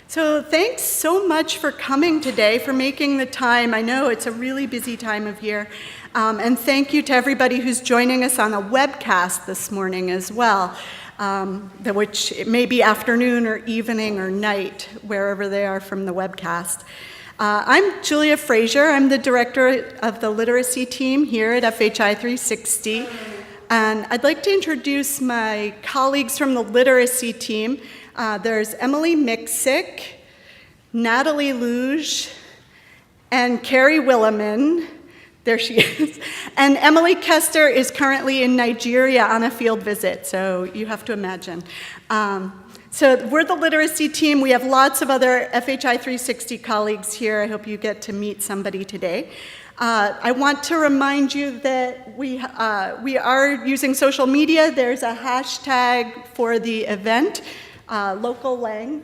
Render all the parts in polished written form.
So thanks so much for coming today, for making the time. I know it's a really busy time of year. And thank you to everybody who's joining us on a webcast this morning as well, which it may be afternoon or evening or night, wherever they are from the webcast. I'm Julia Frazier. I'm the director of the literacy team here at FHI 360. And I'd like to introduce my colleagues from the literacy team. There's Emily Miksic, Natalie Luge, and Carrie Williman. There she is. And Emily Kester is currently in Nigeria on a field visit, so you have to imagine. So we're the literacy team. We have lots of other FHI 360 colleagues here. I hope you get to meet somebody today. I want to remind you that we are using social media. There's a hashtag for the event, local lang.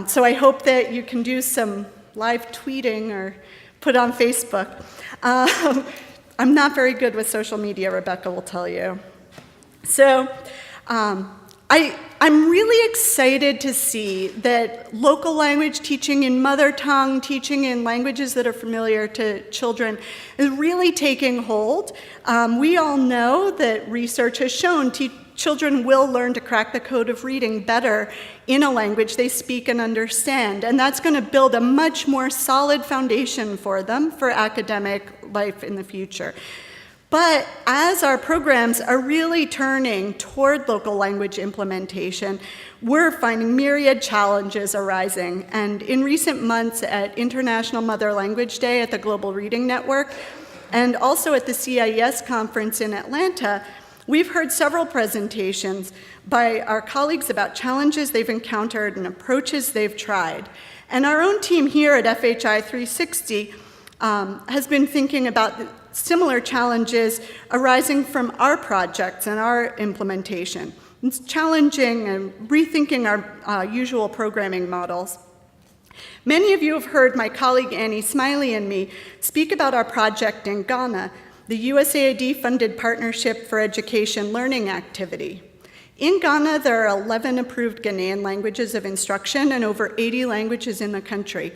So I hope that you can do some live tweeting or put on Facebook. I'm not very good with social media, Rebecca will tell you. So I'm really excited to see that local language teaching in mother tongue, teaching in languages that are familiar to children is really taking hold. We all know that research has shown children will learn to crack the code of reading better in a language they speak and understand, and that's going to build a much more solid foundation for them for academic life in the future. But as our programs are really turning toward local language implementation, we're finding myriad challenges arising. And in recent months at International Mother Language Day at the Global Reading Network, and also at the CIES conference in Atlanta, we've heard several presentations by our colleagues about challenges they've encountered and approaches they've tried. And our own team here at FHI 360 has been thinking about similar challenges arising from our projects and our implementation. It's challenging and rethinking our usual programming models. Many of you have heard my colleague Annie Smiley and me speak about our project in Ghana, the USAID-funded Partnership for Education Learning activity. In Ghana, there are 11 approved Ghanaian languages of instruction and over 80 languages in the country.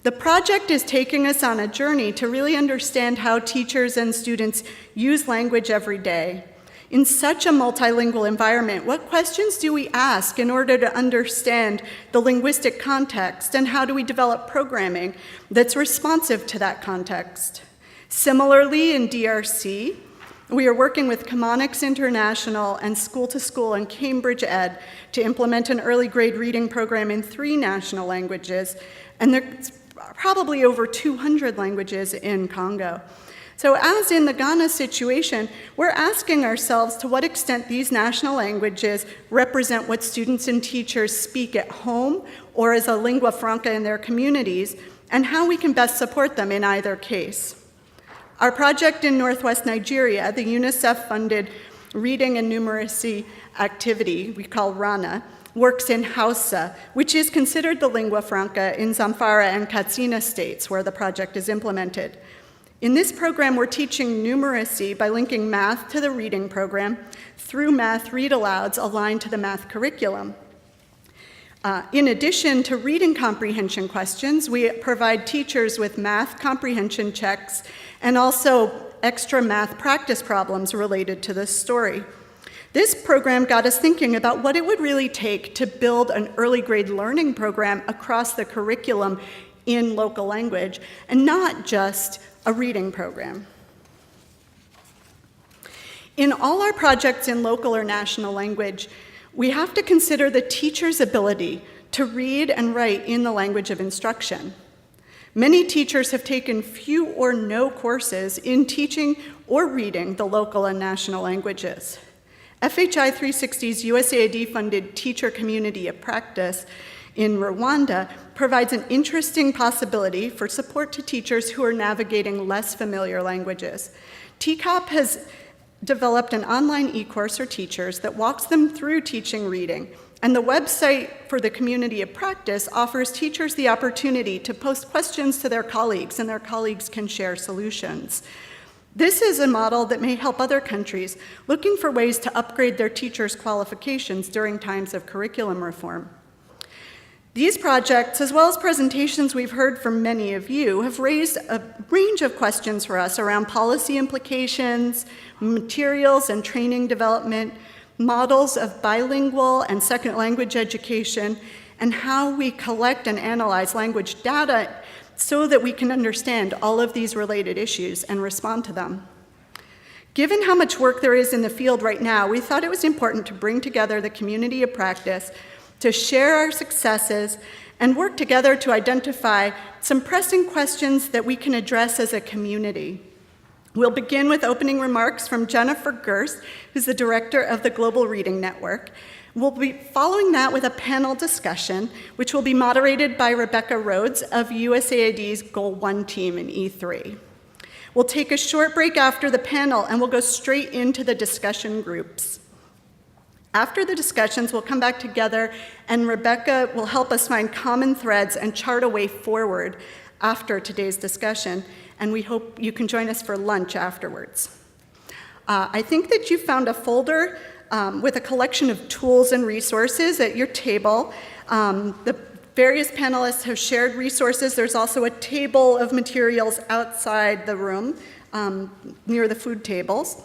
The project is taking us on a journey to really understand how teachers and students use language every day. In such a multilingual environment, what questions do we ask in order to understand the linguistic context, and how do we develop programming that's responsive to that context? Similarly, in DRC, we are working with Chemonics International and School to School and Cambridge Ed to implement an early grade reading program in 3 national languages, and there's probably over 200 languages in Congo. So as in the Ghana situation, we're asking ourselves to what extent these national languages represent what students and teachers speak at home or as a lingua franca in their communities, and how we can best support them in either case. Our project in Northwest Nigeria, the UNICEF-funded reading and numeracy activity we call RANA, works in Hausa, which is considered the lingua franca in Zamfara and Katsina states where the project is implemented. In this program, we're teaching numeracy by linking math to the reading program through math read-alouds aligned to the math curriculum. In addition to reading comprehension questions, we provide teachers with math comprehension checks and also extra math practice problems related to this story. This program got us thinking about what it would really take to build an early grade learning program across the curriculum in local language, and not just a reading program. In all our projects in local or national language, we have to consider the teacher's ability to read and write in the language of instruction. Many teachers have taken few or no courses in teaching or reading the local and national languages. FHI 360's USAID-funded Teacher Community of Practice in Rwanda provides an interesting possibility for support to teachers who are navigating less familiar languages. TCOP has developed an online e-course for teachers that walks them through teaching reading, and the website for the Community of Practice offers teachers the opportunity to post questions to their colleagues, and their colleagues can share solutions. This is a model that may help other countries looking for ways to upgrade their teachers' qualifications during times of curriculum reform. These projects, as well as presentations we've heard from many of you, have raised a range of questions for us around policy implications, materials and training development, models of bilingual and second language education, and how we collect and analyze language data so that we can understand all of these related issues and respond to them. Given how much work there is in the field right now, we thought it was important to bring together the community of practice to share our successes and work together to identify some pressing questions that we can address as a community. We'll begin with opening remarks from Jennifer Gerst, who's the director of the Global Reading Network. We'll be following that with a panel discussion, which will be moderated by Rebecca Rhodes of USAID's Goal 1 team in E3. We'll take a short break after the panel, and we'll go straight into the discussion groups. After the discussions, we'll come back together, and Rebecca will help us find common threads and chart a way forward after today's discussion, and we hope you can join us for lunch afterwards. I think that you found a folder with a collection of tools and resources at your table. The various panelists have shared resources. There's also a table of materials outside the room near the food tables.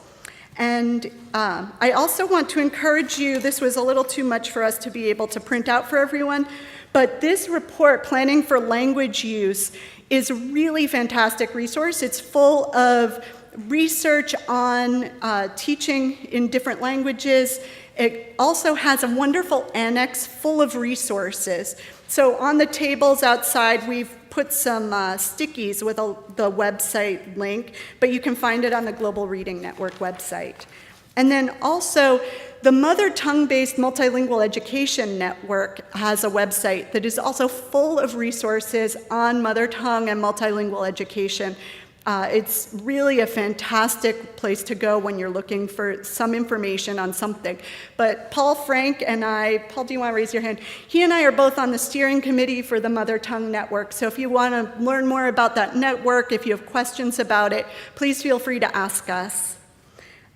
And I also want to encourage you, this was a little too much for us to be able to print out for everyone, but this report, Planning for Language Use, is a really fantastic resource. It's full of research on teaching in different languages. It also has a wonderful annex full of resources. So on the tables outside, we've put some stickies with the website link, but you can find it on the Global Reading Network website. And then also, the Mother Tongue-based Multilingual Education Network has a website that is also full of resources on mother tongue and multilingual education. It's really a fantastic place to go when you're looking for some information on something. But Paul Frank and I, Paul, do you want to raise your hand? He and I are both on the steering committee for the Mother Tongue Network. So if you want to learn more about that network, if you have questions about it, please feel free to ask us.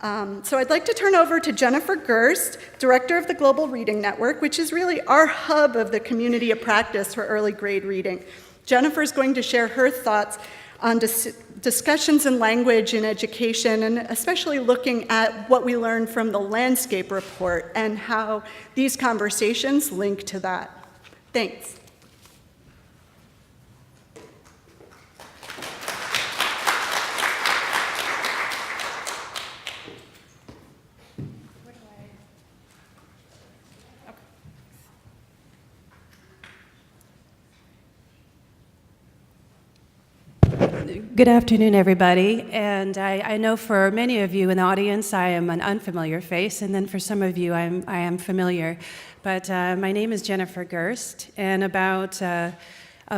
So I'd like to turn over to Jennifer Gerst, Director of the Global Reading Network, which is really our hub of the community of practice for early grade reading. Jennifer is going to share her thoughts on discussions in language in education, and especially looking at what we learned from the landscape report and how these conversations link to that. Thanks. Good afternoon, everybody. And I know for many of you in the audience, I am an unfamiliar face, and then for some of you, I am familiar. But my name is Jennifer Gerst, and about a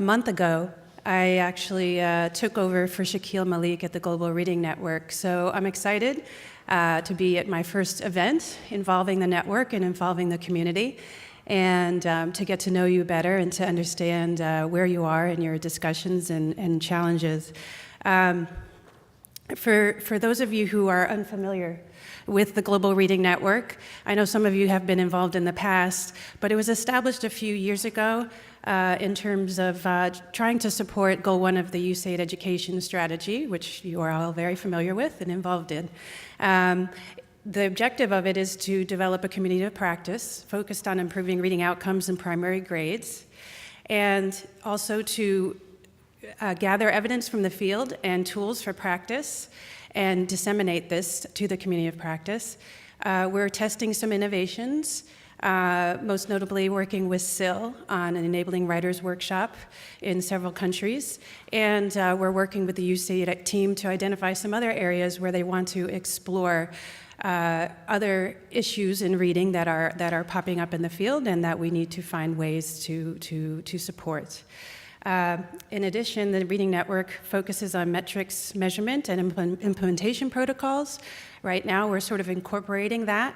month ago, I actually took over for Shaquille Malik at the Global Reading Network. So I'm excited to be at my first event involving the network and involving the community, and to get to know you better and to understand where you are in your discussions and challenges. For those of you who are unfamiliar with the Global Reading Network, I know some of you have been involved in the past, but it was established a few years ago in terms of trying to support Goal 1 of the USAID education strategy, which you are all very familiar with and involved in. The objective of it is to develop a community of practice focused on improving reading outcomes in primary grades, and also to gather evidence from the field and tools for practice and disseminate this to the community of practice. We're testing some innovations, most notably working with SIL on an Enabling Writers Workshop in several countries, and we're working with the USAID team to identify some other areas where they want to explore other issues in reading that are popping up in the field and that we need to find ways to support. In addition, the Reading Network focuses on metrics measurement and implementation protocols. Right now, we're sort of incorporating that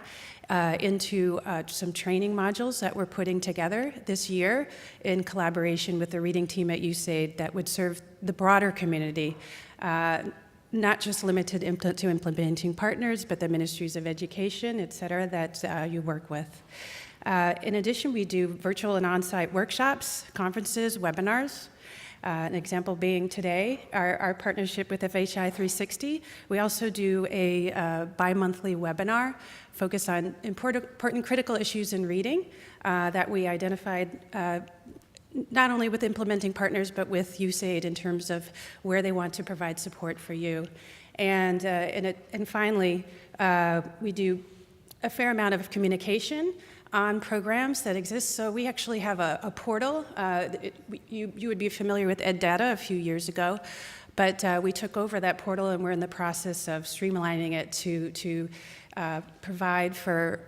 into some training modules that we're putting together this year in collaboration with the reading team at USAID that would serve the broader community, not just limited to implementing partners, but the ministries of education, et cetera, that you work with. In addition, we do virtual and on-site workshops, conferences, webinars. An example being today, our partnership with FHI 360. We also do a bi-monthly webinar focused on important critical issues in reading that we identified not only with implementing partners, but with USAID in terms of where they want to provide support for you. And finally, we do a fair amount of communication on programs that exist. So we actually have a portal. You would be familiar with EdData a few years ago, but we took over that portal and we're in the process of streamlining it to provide for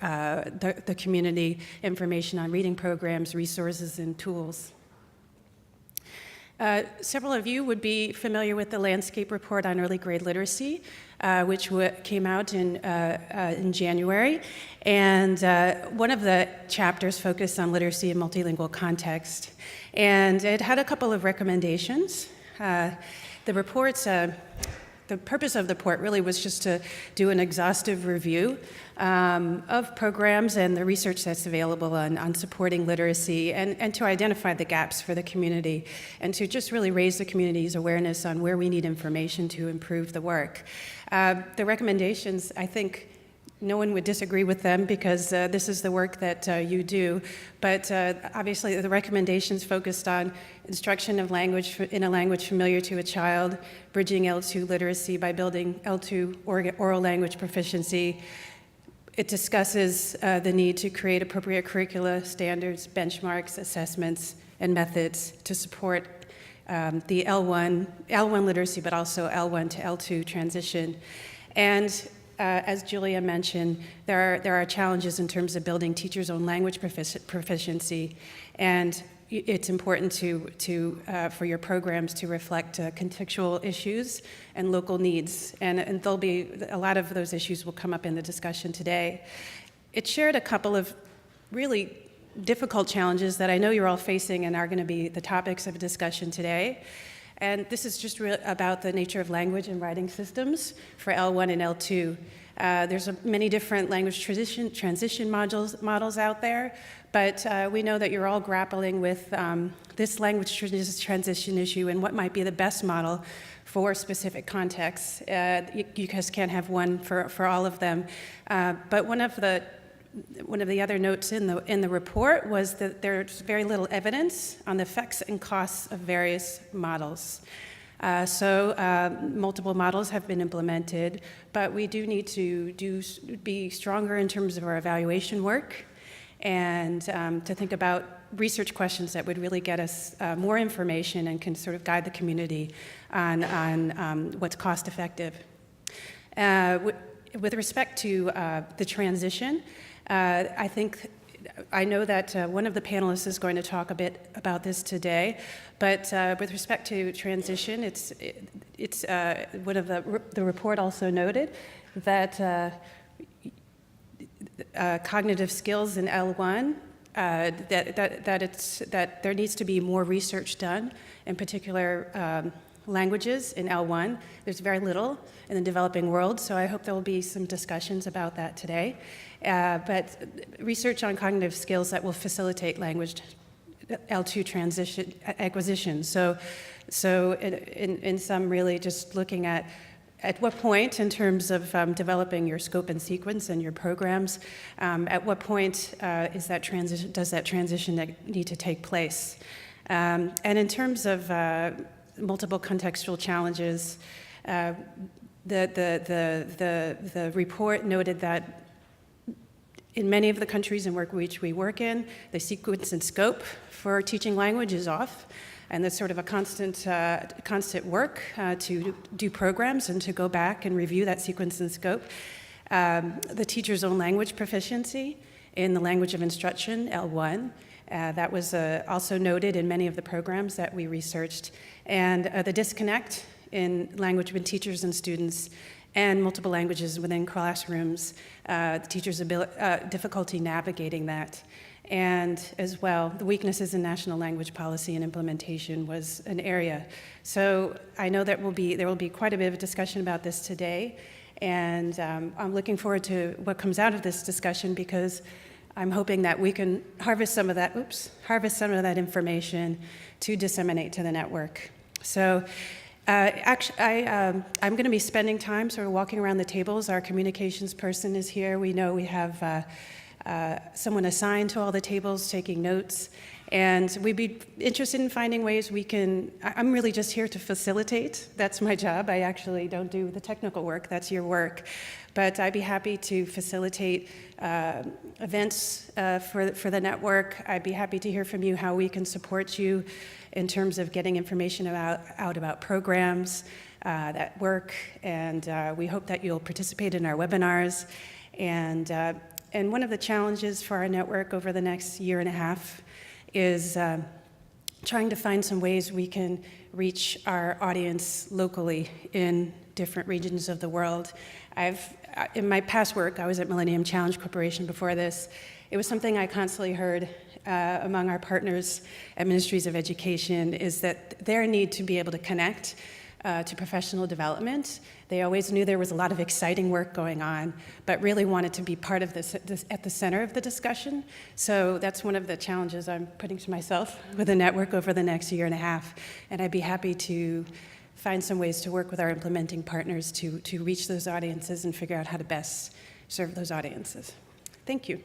the community information on reading programs, resources, and tools. Several of you would be familiar with the Landscape Report on Early Grade Literacy, which came out in January. And one of the chapters focused on literacy in multilingual context. And it had a couple of recommendations. The purpose of the report really was just to do an exhaustive review of programs and the research that's available on supporting literacy and to identify the gaps for the community and to just really raise the community's awareness on where we need information to improve the work. The recommendations, I think, no one would disagree with them because this is the work that you do, but obviously the recommendations focused on instruction of language in a language familiar to a child, bridging L2 literacy by building L2 oral language proficiency. It discusses the need to create appropriate curricula, standards, benchmarks, assessments, and methods to support the L1 literacy, but also L1 to L2 transition. And as Julia mentioned, there are challenges in terms of building teachers' own language proficiency, and it's important for your programs to reflect contextual issues and local needs, and there'll be a lot of those issues will come up in the discussion today. It shared a couple of really difficult challenges that I know you're all facing and are going to be the topics of discussion today. And this is just about the nature of language and writing systems for L1 and L2. There's many different language transition models out there, but we know that you're all grappling with this language transition issue and what might be the best model for specific contexts. You just can't have one for all of them. But one of the other notes in the report was that there's very little evidence on the effects and costs of various models. Multiple models have been implemented, but we do need to be stronger in terms of our evaluation work and to think about research questions that would really get us more information and can sort of guide the community on what's cost effective. With respect to the transition, I know that one of the panelists is going to talk a bit about this today, but with respect to transition, it's one of the report also noted that cognitive skills in L1 that there needs to be more research done, in particular languages in L1. There's very little in the developing world, so I hope there will be some discussions about that today. But research on cognitive skills that will facilitate language L2 transition acquisition. So in some, really just looking at what point in terms of developing your scope and sequence and your programs, at what point does that transition need to take place? And in terms of multiple contextual challenges, the report noted that in many of the countries in which we work in, the sequence and scope for teaching language is off, and there's sort of a constant work to do programs and to go back and review that sequence and scope. The teacher's own language proficiency in the language of instruction, L1, that was also noted in many of the programs that we researched, and the disconnect in language between teachers and students and multiple languages within classrooms, the teachers' difficulty navigating that. And as well, the weaknesses in national language policy and implementation was an area. So I know that there will be quite a bit of discussion about this today, and I'm looking forward to what comes out of this discussion because I'm hoping that we can harvest some of that information to disseminate to the network. So actually, I'm going to be spending time sort of walking around the tables. Our communications person is here. We know we have someone assigned to all the tables taking notes. And we'd be interested in finding ways we can, I'm really just here to facilitate. That's my job. I actually don't do the technical work. That's your work. But I'd be happy to facilitate events for the network. I'd be happy to hear from you how we can support you in terms of getting information out about programs that work. And we hope that you'll participate in our webinars. And one of the challenges for our network over the next year and a half is trying to find some ways we can reach our audience locally in different regions of the world. In my past work, I was at Millennium Challenge Corporation before this. It was something I constantly heard among our partners at Ministries of Education, is that their need to be able to connect to professional development. They always knew there was a lot of exciting work going on, but really wanted to be part of this at the center of the discussion. So that's one of the challenges I'm putting to myself with the network over the next year and a half. And I'd be happy to find some ways to work with our implementing partners to reach those audiences and figure out how to best serve those audiences. Thank you.